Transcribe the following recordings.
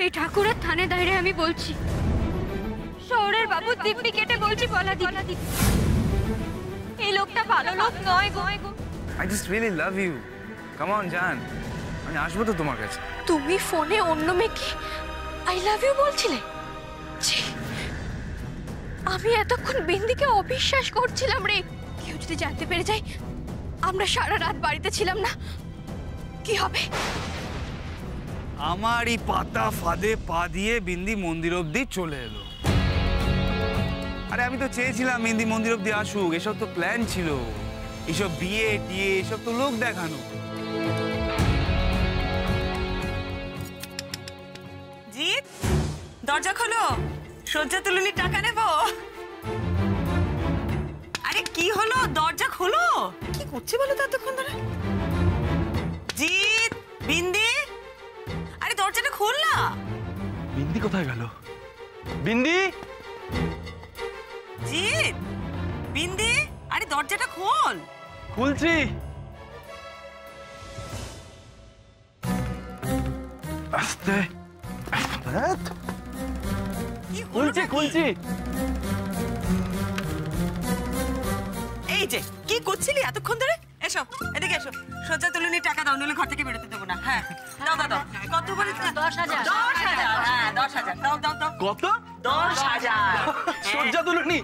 এই ঠাকুরের থানে দাঁড়িয়ে আমি বলছি, শহরের বাবু দিব্যি কেটে বলছি পলাদি, এই লোকটা ভালো লোক নয় গো। I just really love you. Come on, জান, আমি আসবো তো তোমার কাছে। তুমি ফোনে অন্য মেয়েকে আই লাভ ইউ বলছিলে? আমি এতক্ষণ বিন্দিকে অবিশ্বাস করছিলাম রে। কেউ যদি জানতে পেরে যায় আমরা সারা রাত বাড়িতে ছিলাম না, কি হবে? আমার এই পাতা ফাঁদে পা দিয়ে বিন্দি মন্দির অব্দি চলে এলো। আরে আমি তো চেয়েছিলাম বিন্দি মন্দির অব্দি আসুক, এসব তো প্ল্যান ছিল। এসব বিয়ে টিয়ে এসব তো লোক দেখানো। জিৎ, দরজা খোলো, সজ্জা তুলুনি টাকা নেব। আরে কি হলো, দরজা খোলো। কি করছে বলো তো এতক্ষণ ধরে? জিৎ, বিন্দি, আরে দরজাটা খোল না। বিন্দি কোথায় গেল? বিন্দি, জিৎ, বিন্দি, আরে দরজাটা খোল। খুলছি। আস্তে খুলছি খুলছি। এই যে কি করছিলি এতক্ষণ ধরে? এসো এদিকে এসো, সজ্জা তুলুনি টাকা দাও, নইলে ঘর থেকে বেরোতে দেবো না। হ্যাঁ দাও দাও দাও। কত বলে? 10,000। 10,000, হ্যাঁ 10,000 দাও দাও দাও। কত? 10,000। সজ্জা তুলুনি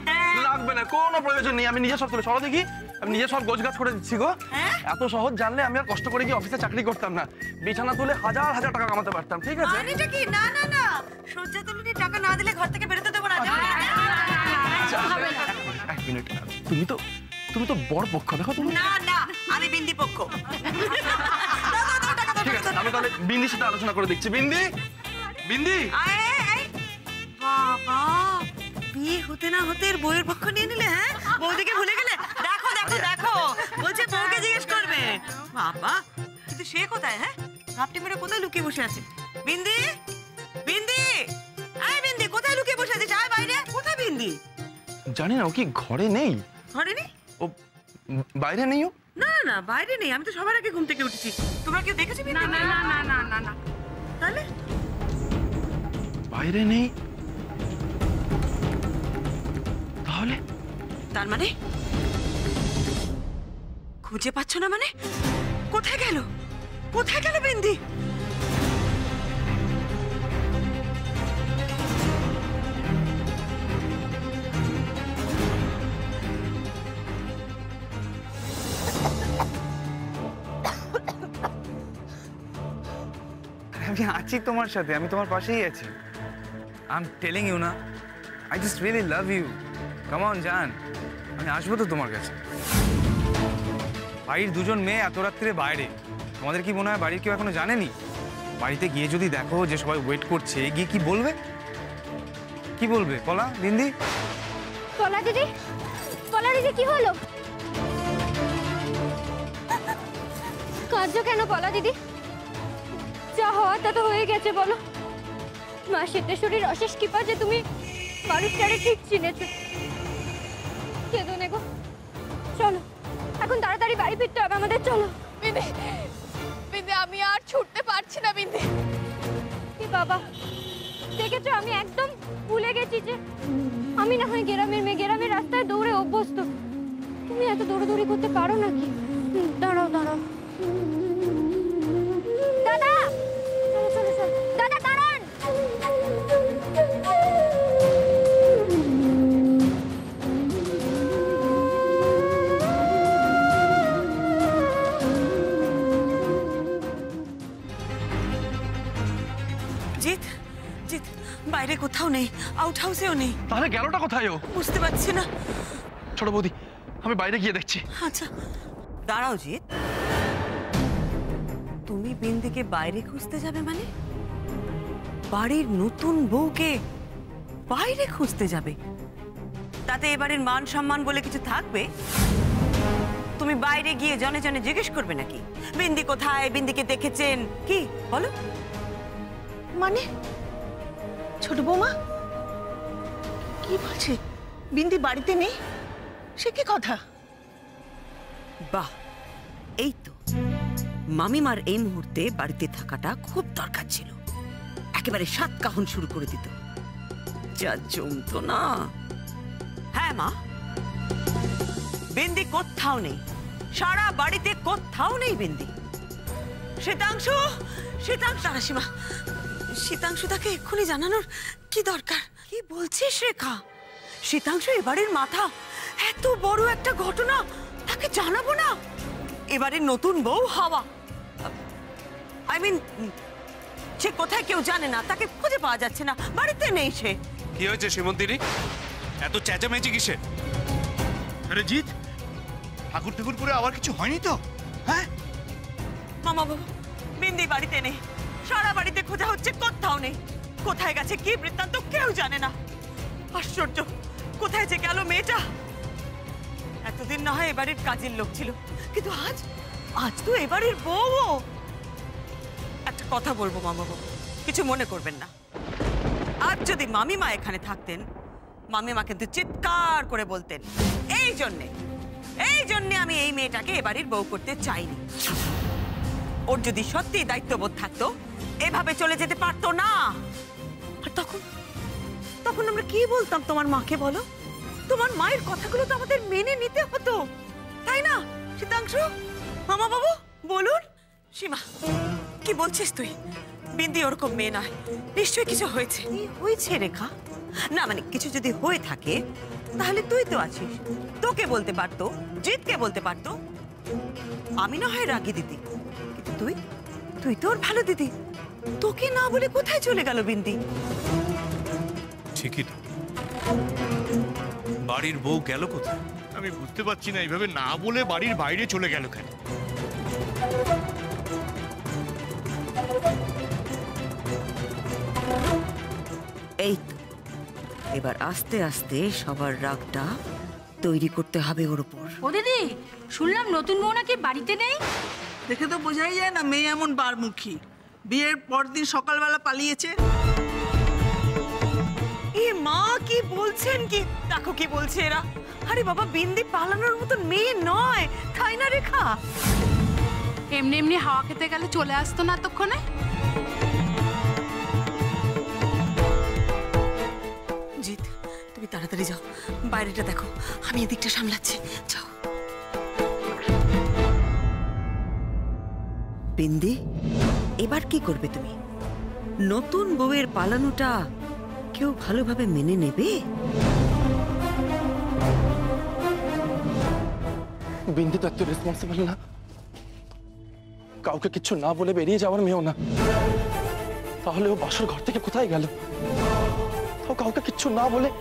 লাগবে না, কোনো প্রয়োজন নেই। আমি নিজে সব তুলে সরো দেখি, আমি নিজে সব গোছগাছ করে দিচ্ছি গো। এত সহজ জানলে আমি আর কষ্ট করে গিয়ে অফিসে চাকরি করতাম না, বিছানা তুলে হাজার হাজার টাকা কামাতে পারতাম। ঠিক আছে? এটা কি? না না না, সজ্জা তুলুনি টাকা না দিলে ঘর থেকে বেরোতে দেবো না। এক মিনিট, তুমি তো বড় পক্ষ, দেখো তুমি। না না, আমি বিন্দি পক্ষ। ঠিক আছে, আমি তাহলে বিন্দির সাথে আলোচনা করে দেখছি। বিন্দি, বিন্দি। বাবা, বিয়ে হতে না হতে বউয়ের পক্ষ নিয়ে নিলে। হ্যাঁ, বউদিকে ভুলে গেলে? দেখো দেখো দেখো, বলছে বউকে জিজ্ঞেস করবে। বাবা, কিন্তু সে কোথায়? হ্যাঁ, ভাবটি মেরে কোথায় লুকিয়ে বসে আছে? বিন্দি, বিন্দি, আয় বিন্দি, কোথায় লুকিয়ে বসে আছিস? আয় বাইরে। কোথায় বিন্দি? জানি না, ও কি ঘরে নেই? ঘরে নেই? ও বাইরে নেই? ও না না, বাইরে নেই। আমি তো সবার আগে ঘুম থেকে উঠেছি। তোমরা কেউ দেখেছো বিন্দি? না না না না না না। তাহলে বাইরে নেই? তাহলে তার মানে খুঁজে পাচ্ছ না? মানে কোথায় গেল? কোথায় গেল বিন্দি? আমি আছি তোমার সাথে, আমি তোমার পাশেই আছি। আই এম টেলিং ইউ না, I just really love you. Come on জান, আমি আসবো তো তোমার কাছে। বাড়ির দুজন মেয়ে এত রাত্রে বাইরে, তোমাদের কি মনে হয় বাড়ির কেউ এখনো জানেনি? বাড়িতে গিয়ে যদি দেখো যে সবাই ওয়েট করছে, গিয়ে কি বলবে? কি বলবে? পলা, বিন্দি? পলা দিদি, পলা দিদি, কি হলো? কাঁদছো কেন পলা দিদি? যা হওয়ার তা তো হয়ে গেছে, বলো। মা সিদ্ধেশ্বরীর অশেষ কৃপা যে তুমি মানুষটারে ঠিক চিনেছো। কেঁদো না গো, চলো এখন তাড়াতাড়ি বাড়ি ফিরতে হবে আমাদের। চলো। বিন্দি, বিন্দি, আমি আর ছুটতে পারছি না বিন্দি। কি বাবা, দেখেছো আমি একদম ভুলে গেছি যে আমি না হয় গ্রামের মেয়ে, গ্রামের রাস্তায় দৌড়ে অভ্যস্ত। তুমি এত দৌড়াদৌড়ি করতে পারো নাকি? দাঁড়াও দাঁড়াও। দাদা, চলো চলো চলো। দাদা দাঁড়ান। জিৎ, জিৎ, বাইরে কোথাও নেই, আউট হাউসেও নেই। তাহলে গেলটা কোথায় ও? বুঝতে পারছি না। ছোট বৌদি, আমি বাইরে গিয়ে দেখছি। আচ্ছা দাঁড়াও জিৎ, তুমি বিন্দিকে বাইরে খুঁজতে যাবে মানে? বাড়ির নতুন বউকে বাইরে খুঁজতে যাবে? তাতে এবারের মান সম্মান বলে কিছু থাকবে? তুমি বাইরে গিয়ে জনে জনে জিজ্ঞেস করবে নাকি বিন্দি কোথায়, বিন্দিকে দেখেছেন কি? বলো। মানে ছোট বৌমা কি বলছে? বিন্দি বাড়িতে নেই? সে কি কথা? বাহ, এই তো মামিমার এই মুহূর্তে বাড়িতে থাকাটা খুব দরকার ছিল। একেবারে সাত কাহন শুরু করে দিত, যা জমতো না। হ্যাঁ মা, বিন্দি কোথাও নেই, সারা বাড়িতে কোথাও নেই বিন্দি। শীতাংশু, শীতাংশু, সীমা, শীতাংশু তাকে এক্ষুনি জানানোর কি দরকার? কি বলছিস রেখা? শীতাংশু এবারের মাথা, এত বড় একটা ঘটনা তাকে জানাবো না? এবারে নতুন বউ হাওয়া, আই মিন সে কোথায় কেউ জানে না, তাকে খুঁজে পাওয়া যাচ্ছে না, বাড়িতে নেই সে। কি হয়েছে শ্রীমন্তিনী, এত চেঁচামেচি কিসে? আরে জিৎ, ঠাকুর ঠাকুর করে আবার কিছু হয়নি তো? হ্যাঁ মামা বাবু, বিন্দি বাড়িতে নেই, সারা বাড়িতে খোঁজা হচ্ছে, কোথাও নেই। কোথায় গেছে কি বৃত্তান্ত কেউ জানে না। আশ্চর্য, কোথায় যে গেল মেয়েটা? এতদিন না হয় এবারের কাজের লোক ছিল, কিন্তু আজ আজ তো এবারের বউ। একটা কথা বলবো মামা বাবু, কিছু মনে করবেন না। আজ যদি মামিমা এখানে থাকতেন, মামিমা কিন্তু চিৎকার করে বলতেন, এই জন্যে আমি এই মেয়েটাকে এবারের বউ করতে চাইনি। ওর যদি সত্যি দায়িত্ববোধ থাকতো, এভাবে চলে যেতে পারতো না। আর তখন আমরা কি বলতাম তোমার মাকে বলো? তোমার মায়ের কথাগুলো তো আমাদের মেনে নিতে হতো, তাই না শীতাংশু? মামা বাবু বলুন। সীমা, কি বলছিস তুই? বিন্দি ওরকম মেয়ে নয়, নিশ্চয়ই কিছু হয়েছে। কি হয়েছে রেখা? না মানে কিছু যদি হয়ে থাকে তাহলে তুই তো আছিস, তোকে বলতে পারতো, জিতকে বলতে পারতো। আমি না হয় রাগী দিদি, কিন্তু তুই তো ওর ভালো দিদি, তোকে না বলে কোথায় চলে গেল বিন্দি? ঠিকই তো, বাড়ির বউ গেল কোথায় আমি বুঝতে পারছি না। এইভাবে না বলে বাড়ির বাইরে চলে গেল কেন? এই তো, এবার আস্তে আস্তে সবার রাগটা তৈরি করতে হবে ওর উপর। ও দিদি, শুনলাম নতুন বউ নাকি বাড়িতে নেই। দেখে তো বোঝাই যায় না মেয়ে এমন বারমুখী। বিয়ের পরদিন সকালবেলা পালিয়েছে। এ মা, কি বলছেন? কি দেখো কি বলছে এরা। আরে বাবা, বিন্দি পালানোর মতন মেয়ে নয়, তাই না রেখা? এমনি এমনি হাওয়া খেতে গেলে চলে আসতো না এতক্ষণে। জিৎ, তুমি তাড়াতাড়ি যাও, বাইরেটা দেখো, আমি এদিকটা সামলাচ্ছি, যাও। বিন্দি, এবার কি করবে তুমি? নতুন বউয়ের পালানোটা কেউ ভালোভাবে মেনে নেবে? বিন্দি তো এত রেসপন্সিবল না, কাউকে কিচ্ছু না বলে বেরিয়ে যাওয়ার মেয়েও না। তাহলে ও বাসর ঘর থেকে কোথায় গেল? তাও কাউকে কিচ্ছু না বলে।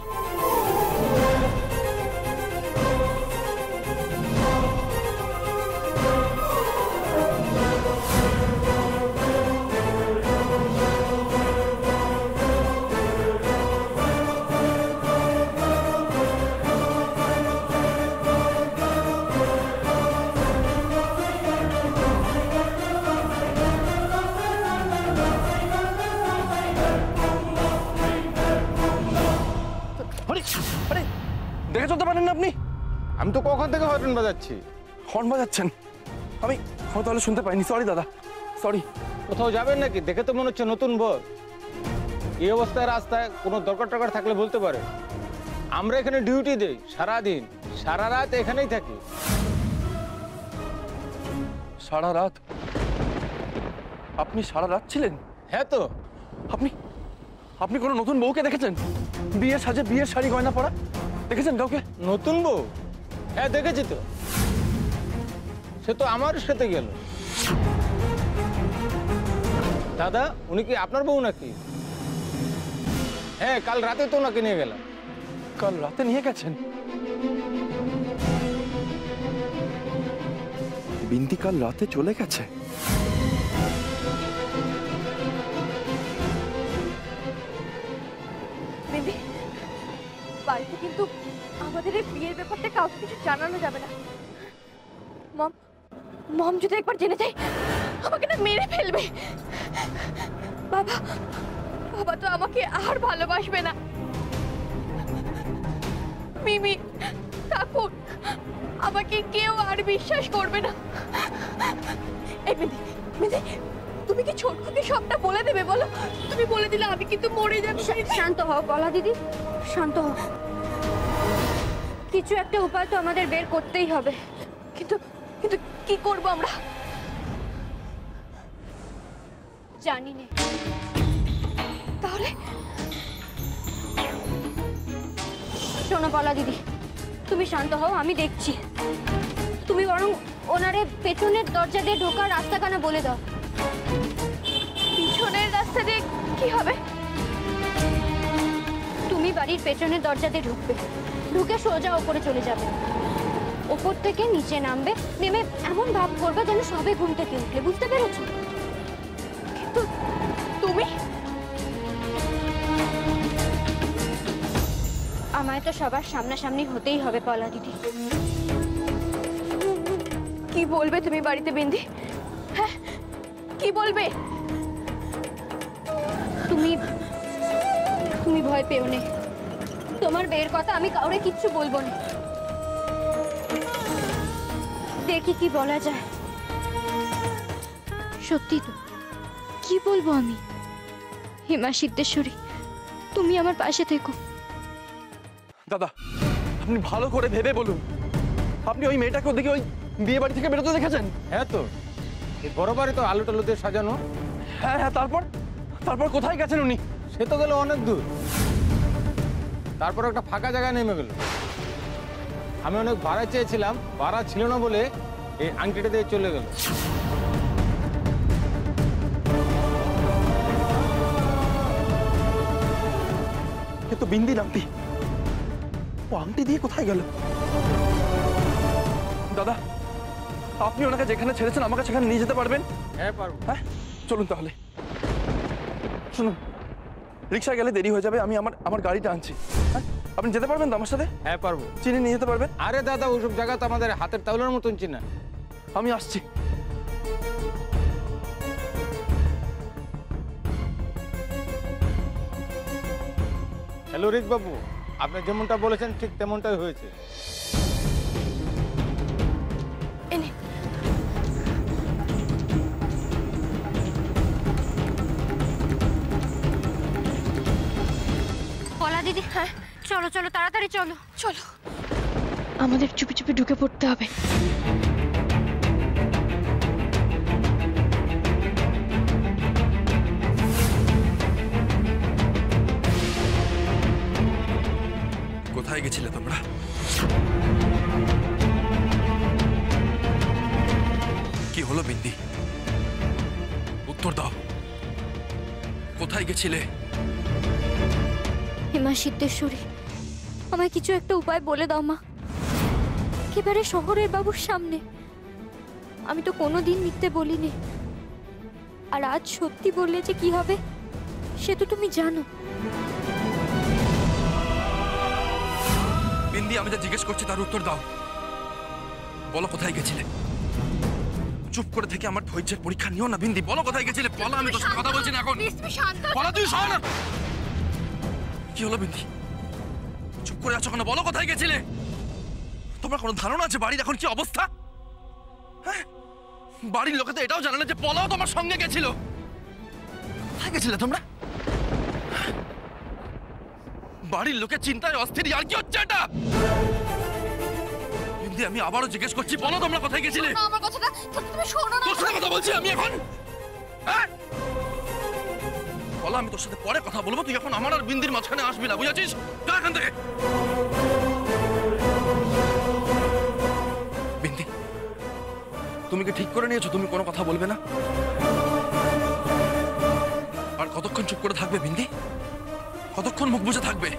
আরে দেখে চলতে পারেন না আপনি? আমি তো কখন থেকে হর্ন বাজাচ্ছি। হর্ন বাজাচ্ছেন? আমি তাহলে শুনতে পাইনি, সরি দাদা, সরি। কোথাও যাবেন নাকি? দেখে তো মনে হচ্ছে নতুন বর। এই অবস্থায় রাস্তায় কোনো দরকার টরকার থাকলে বলতে পারে। আমরা এখানে ডিউটি দেই সারাদিন, সারা রাত এখানেই থাকি। সারা রাত? আপনি সারা রাত ছিলেন? হ্যাঁ তো। আপনি কোনো নতুন বউকে দেখেছেন? বিয়ের সাজে বিয়ের শাড়ি গয়না পরা দেখেছেন কাউকে? নতুন বউ? হ্যাঁ দেখেছি তো, সে তো আমার সাথে গেল। দাদা, উনি কি আপনার বউ নাকি? হ্যাঁ, কাল রাতে তো ওনাকে নিয়ে গেলাম। কাল রাতে নিয়ে গেছেন? বিন্দি কাল রাতে চলে গেছে? বিন্দি, বাড়িতে কিন্তু আমাদের এই বিয়ের ব্যাপারটা কাউকে কিছু জানানো যাবে না। মম যদি একবার জেনে যায় আমাকে না মেরে ফেলবে। বাবা তো আমাকে আর ভালোবাসবে না। মিমি, কাকু, আমাকে কেউ আর বিশ্বাস করবে না। এই বিন্দি, তুমি কি ছোটকুকে সবটা বলে দেবে বলো? তুমি বলে দিলে আমি কিন্তু মরে যাবো। শান্ত হও পলা দিদি, শান্ত হও। কিছু একটা উপায় তো আমাদের বের করতেই হবে। কিন্তু কিন্তু কি করব আমরা জানি না। তাহলে শোনো পলা দিদি, তুমি শান্ত হও, আমি দেখছি। তুমি বরং ওনারে পেছনের দরজা দিয়ে ঢোকার রাস্তাখানা বলে দাও। পিছনের রাস্তা দিয়ে কি হবে? তুমি বাড়ির পেছনের দরজা দিয়ে ঢুকবে, ঢুকে সোজা ওপরে চলে যাবে। ওপর থেকে নিচে নামবে, নেমে এমন ভাব করবে যেন সবে ঘুম থেকে উঠলে, বুঝতে পেরেছো? কিন্তু তুমি আমায় তো সবার সামনাসামনি হতেই হবে পলা দিদি। কি বলবে তুমি বাড়িতে বিন্দি? হ্যাঁ কি বলবে? তুমি তুমি ভয় পেও না, তোমার বিয়ের কথা আমি কাউরে কিচ্ছু বলবো না। দেখি কি বলা যায়। সত্যি তো কি বলবো আমি? হিমা সিদ্ধেশ্বরী, তুমি আমার পাশে থেকো। দাদা আপনি ভালো করে ভেবে বলুন, আপনি ওই মেয়েটাকে ওদিকে ওই বিয়ে বাড়ি থেকে বেরোতে দেখেছেন? হ্যাঁ তো, এই বড় বাড়ি তো আলু টালু দিয়ে সাজানো। হ্যাঁ হ্যাঁ, তারপর তারপর কোথায় গেছেন উনি? সে তো গেল অনেক দূর, তারপর একটা ফাঁকা জায়গায় নেমে গেল। আমি অনেক ভাড়া চেয়েছিলাম, ভাড়া ছিল না বলে এই আংটিটা দিয়ে চলে গেল। কিন্তু বিন্দি নামটি, ও আংটি দিয়ে কোথায় গেল? দাদা আপনি ওনাকে যেখানে ছেড়েছেন আমাকে সেখানে নিয়ে যেতে পারবেন? হ্যাঁ পারবো। হ্যাঁ চলুন তাহলে। শুনুন, রিক্সায় গেলে দেরি হয়ে যাবে, আমি আমার গাড়িটা আনছি। হ্যাঁ আপনি যেতে পারবেন তো আমার সাথে? হ্যাঁ পারবো। চিনে নিয়ে যেতে পারবেন? আরে দাদা, ওইসব জায়গা তো আমাদের হাতের তালুর মতন চিনা। আমি আসছি। হ্যালো রিক বাবু, আপনি যেমনটা বলেছেন ঠিক তেমনটাই হয়েছে। পলা দিদি, হ্যাঁ চলো চলো তাড়াতাড়ি চলো চলো, আমাদের চুপি চুপি ঢুকে পড়তে হবে। কোথায় গেছিলে তোমরা? কি হলো বিন্দি? উত্তর দাও, কোথায় গেছিলে? হিমা সিদ্ধেশ্বরী, আমায় কিছু একটা উপায় বলে দাও মা। একেবারে শহরের বাবুর সামনে। আমি তো কোনোদিন মিথ্যে বলিনি, আর আজ সত্যি বললে যে কি হবে সে তো তুমি জানো। বিন্দি, আমি যা জিজ্ঞেস করছি তার উত্তর দাও। বলো কোথায় গেছিলে? চুপ করে থেকে আমার ধৈর্যের পরীক্ষা নিও না বিন্দি। বলো কোথায় গেছিলে? বলো, আমি তোর সাথে কথা বলছি না এখন। বলো, তুই শোন না। কি হলো বিন্দি? চুপ করে আছো কেন? বলো কোথায় গেছিলে? তোমার কোনো ধারণা আছে বাড়ির এখন কি অবস্থা? হ্যাঁ, বাড়ির লোকে তো এটাও জানে না যে পলাও তোমার সঙ্গে গেছিল। কোথায় গেছিলে তোমরা? বাড়ির লোকের চিন্তায় অস্থির। আর কি হচ্ছে এটা? বিন্দি, আমি আবারও জিজ্ঞেস করছি, বলো তোমরা কোথায় গেছিলে? আমার কথাটা তুমি শোনো না। তোর সাথে কথা বলছি আমি এখন। হ্যাঁ বলো, আমি তোর সাথে পরে কথা বলবো। তুই এখন আমার আর বিন্দির মাঝখানে আসবি না, বুঝেছিস? যা এখান থেকে। বিন্দি, তুমি কি ঠিক করে নিয়েছো তুমি কোনো কথা বলবে না? আর কতক্ষণ চুপ করে থাকবে বিন্দি? কতক্ষণ মুখ বুজে থাকবে?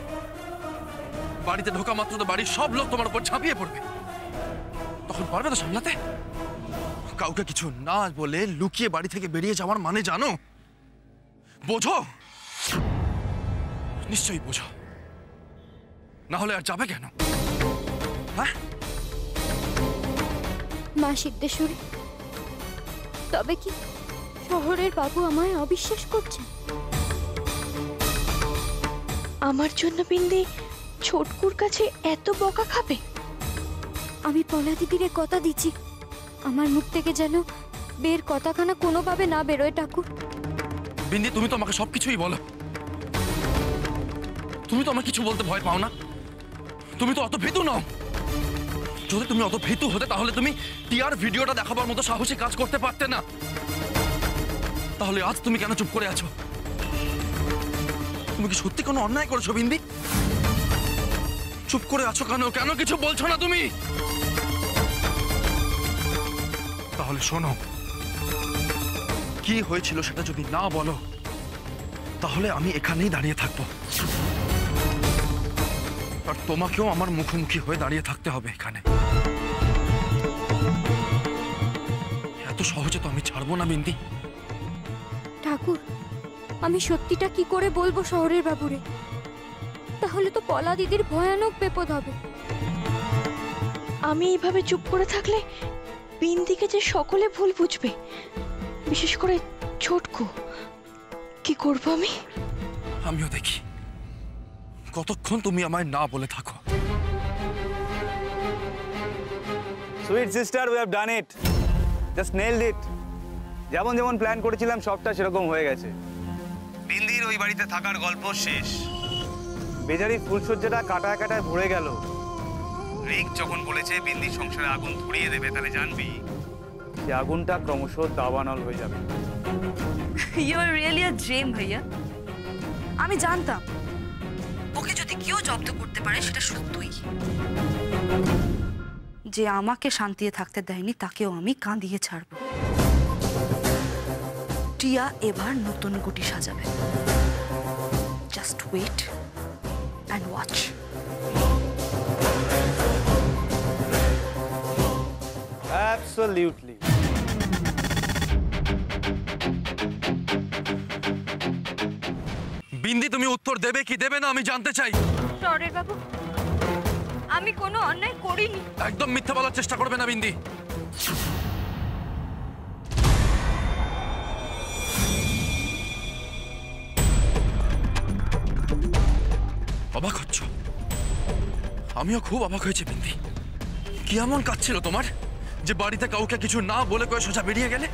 বাড়িতে ঢোকা মাত্র তো বাড়ির সব লোক তোমার উপর ঝাঁপিয়ে পড়বে, তখন পারবে তো সামলাতে? কাউকে কিছু না বলে লুকিয়ে বাড়ি থেকে বেরিয়ে যাওয়ার মানে জানো? বোঝো? নিশ্চয়ই বোঝো, না হলে আর যাবে কেন? হ্যাঁ মা সিদ্ধেশ্বরী, তবে কি শহরের বাবু আমায় অবিশ্বাস করছে? আমার জন্য বিন্দি ছোটকুর কাছে এত বকা খাবে? আমি পলা দিদিরে কথা দিচ্ছি, আমার মুখ থেকে যেন বের কথাখানা কোনোভাবে না বেরোয় ঠাকুর। বিন্দি, তুমি তো আমাকে সবকিছুই বলো। তুমি তো আমাকে কিছু বলতে ভয় পাও না। তুমি তো অত ভীতু নও। যদি তুমি অত ভীতু হতে তাহলে তুমি টিয়ার ভিডিওটা দেখাবার মতো সাহসী কাজ করতে পারতে না। তাহলে আজ তুমি কেন চুপ করে আছো? তুমি কি সত্যি কোনো অন্যায় করেছো বিন্দি? চুপ করে আছো কেন? কেন কিছু বলছো না তুমি? তাহলে শোনো, কি হয়েছিল সেটা যদি না বলো তাহলে আমি এখানেই দাঁড়িয়ে থাকবো, আর তোমাকেও আমার মুখোমুখি হয়ে দাঁড়িয়ে থাকতে হবে এখানে। এত সহজে তো আমি ছাড়বো না বিন্দি। ঠাকুর, আমি সত্যিটা কি করে বলবো শহরের বাবুরে? তাহলে তো পলা দিদির ভয়ানক বিপদ হবে। আমি এইভাবে চুপ করে থাকলে বিন্দিকে যে সকলে ভুল বুঝবে, বিশেষ করে ছোটকু। কি করব আমি? আমিও দেখি কতক্ষণ তুমি আমায় না বলে থাকো। Sweet sister, we have done it, just nailed it. যেমন যেমন প্ল্যান করেছিলাম সবটা সেরকম হয়ে গেছে। বিন্দির ওই বাড়িতে থাকার গল্প শেষ। বেজারির ফুলসজ্জাটা কাটায় কাটায় ভরে গেল। রিক যখন বলেছে বিন্দির সংসারে আগুন ধরিয়ে দেবে, তাহলে জানবি যে আগুনটা ক্রমশ দাবানল হয়ে যাবে। You are really a dream ভাইয়া। আমি জানতাম ওকে যদি কেউ জব্দ করতে পারে সেটা সত্যই। যে আমাকে শান্তিতে থাকতে দেয়নি তাকেও আমি কাঁদিয়ে ছাড়ব। টিয়া এবার নতুন গুটি সাজাবে। Just wait and watch. Absolutely. Bindi, তুমি উত্তর দেবে কি দেবে না আমি জানতে চাই। শহরের বাবু, আমি কোনো অন্যায় করিনি। একদম মিথ্যা বলার চেষ্টা করবে না বিন্দি। অবাক হচ্ছ? আমিও খুব অবাক হয়েছি বিন্দি। কি এমন কাজ ছিল তোমার যে বাড়িতে কাউকে কিছু না বলে কয়ে সোজা বেরিয়ে গেলে?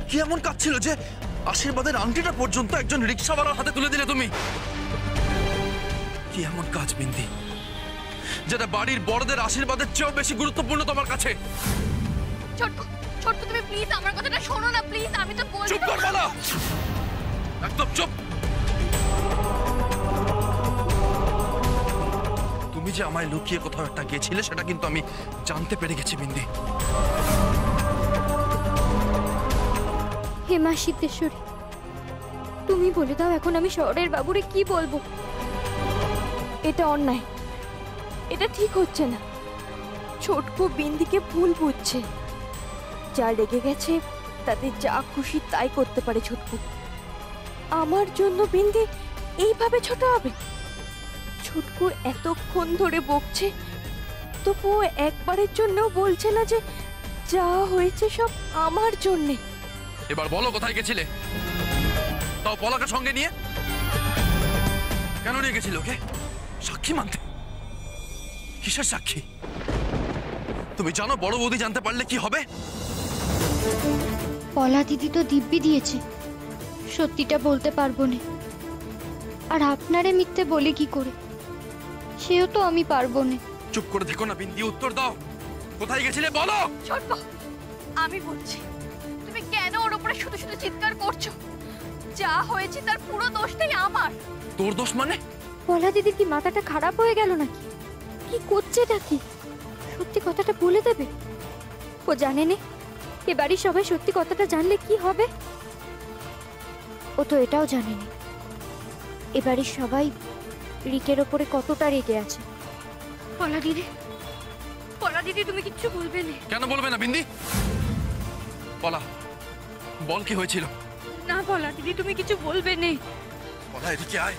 কি এমন কাজ ছিল যে আশীর্বাদের আংটিটা পর্যন্ত একজন রিক্সাওয়ালার হাতে তুলে দিলে তুমি? কি এমন কাজ বিন্দি যেটা বাড়ির বড়দের আশীর্বাদের চেয়েও বেশি গুরুত্বপূর্ণ তোমার কাছে? ছোটকু, ছোটকু, তুমি প্লিজ আমার কথাটা শোনো না প্লিজ। আমি তো বলছি। চুপ কর বলো, একদম চুপ। তুমি যে আমায় লুকিয়ে কোথাও একটা গেছিলে সেটা কিন্তু আমি জানতে পেরে গেছি বিন্দি। হে মা সিদ্ধেশ্বরী, তুমি বলে দাও এখন আমি শহরের বাবুরে কি বলবো? এটা অন্যায়, এটা ঠিক হচ্ছে না। ছোটকু বিন্দিকে ভুল বুঝছে। যা লেগে গেছে তাতে যা খুশি তাই করতে পারে ছোটকু। আমার জন্য বিন্দি এইভাবে ছোট হবে? ছোটকু এতক্ষণ ধরে বকছে, তবুও একবারের জন্যও বলছে না যে যা হয়েছে সব আমার জন্যে। এবার বলো কোথায় গেছিলে? তাও পলাকে সঙ্গে নিয়ে। কেন নিয়ে গেছিল ওকে? সাক্ষী মানতে? কিসের সাক্ষী? তুমি জানো বড় বৌদি জানতে পারলে কি হবে? পলা দিদি তো দিব্যি দিয়েছে, সত্যিটা বলতে পারবো না। আর আপনারে মিথ্যে বলি কি করে? সেও তো আমি পারবো না। চুপ করে দেখো না বিন্দি, উত্তর দাও। কোথায় গেছিলে বলো। ছোট, আমি বলছি, তুমি কেন ওর উপরে শুধু শুধু চিৎকার করছো? যা হয়েছে তার পুরো দোষটাই আমার। তোর দোষ মানে? পলা দিদির কি মাথাটা খারাপ হয়ে গেল নাকি? কি করছেটা কি? সত্যি কথাটা বলে দেবে? ও জানে না এ বাড়ির সবাই সত্যি কথাটা জানলে কি হবে। ও তো এটাও জানে না এ বাড়ির সবাই রিকের ওপরে কতটা রেগে আছে। পলা দিদি, পলা দিদি, তুমি কিচ্ছু বলবে না? কেন বলবে না বিন্দি? পলা, বল কি হয়েছিল? না পলা দিদি, তুমি কিছু বলবে না। পলা, এদিকে আয়,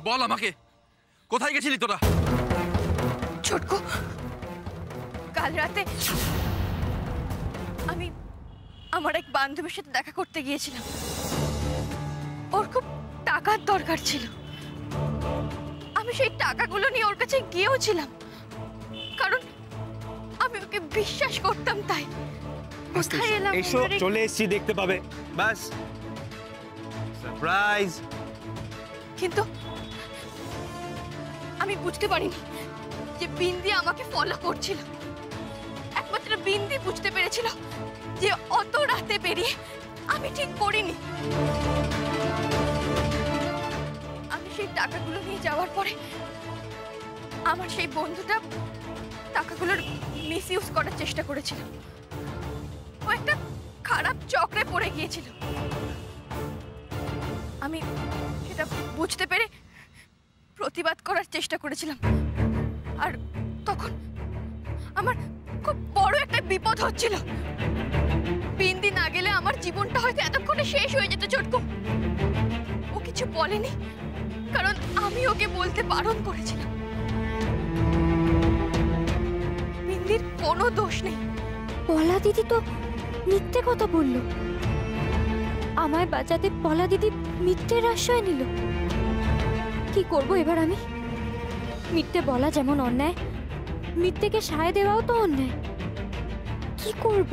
বল আমাকে, কোথায় গেছিলি তোরা? ছোটকু, কাল রাতে আমি আমার এক বান্ধবীর সাথে দেখা করতে গিয়েছিলাম। ওর খুব টাকার দরকার ছিল। আমি সেই টাকাগুলো নিয়ে ওর কাছে গিয়েও ছিলাম, কারণ আমি ওকে বিশ্বাস করতাম। তাই কোথায় এলাম এসো, আমরা রে? চলে এসেছি, দেখতে পাবে। বাস, সারপ্রাইজ। কিন্তু আমি বুঝতে পারিনি যে বিন্দি আমাকে ফলো করছিল। একমাত্র বিন্দি বুঝতে পেরেছিল যে অত রাতে বেরিয়ে আমি ঠিক করিনি। আমি সেই টাকাগুলো নিয়ে যাওয়ার পরে আমার সেই বন্ধুটা টাকাগুলোর মিসইউজ করার চেষ্টা করেছিল। ও একটা খারাপ চক্রে পড়ে গিয়েছিল। আমি সেটা বুঝতে পেরে প্রতিবাদ করার চেষ্টা করেছিলাম, আর তখন আমার খুব বড় একটা বিপদ হচ্ছিল। বিন্দি না গেলে আমার জীবনটা হয়তো এতক্ষণে শেষ হয়ে যেত চটকু। ও কিছু বলেনি কারণ আমি ওকে বলতে বারণ করেছিলাম। বিন্দির কোনো দোষ নেই। পলা দিদি তো মিথ্যে কথা বললো। আমায় বাঁচাতে পলা দিদি মিথ্যের আশ্রয় নিল। কি করব এবার আমি? মিথ্যে বলা যেমন অন্যায়, মিথ্যেকে সায় দেওয়াও তো অন্যায়। কি করব?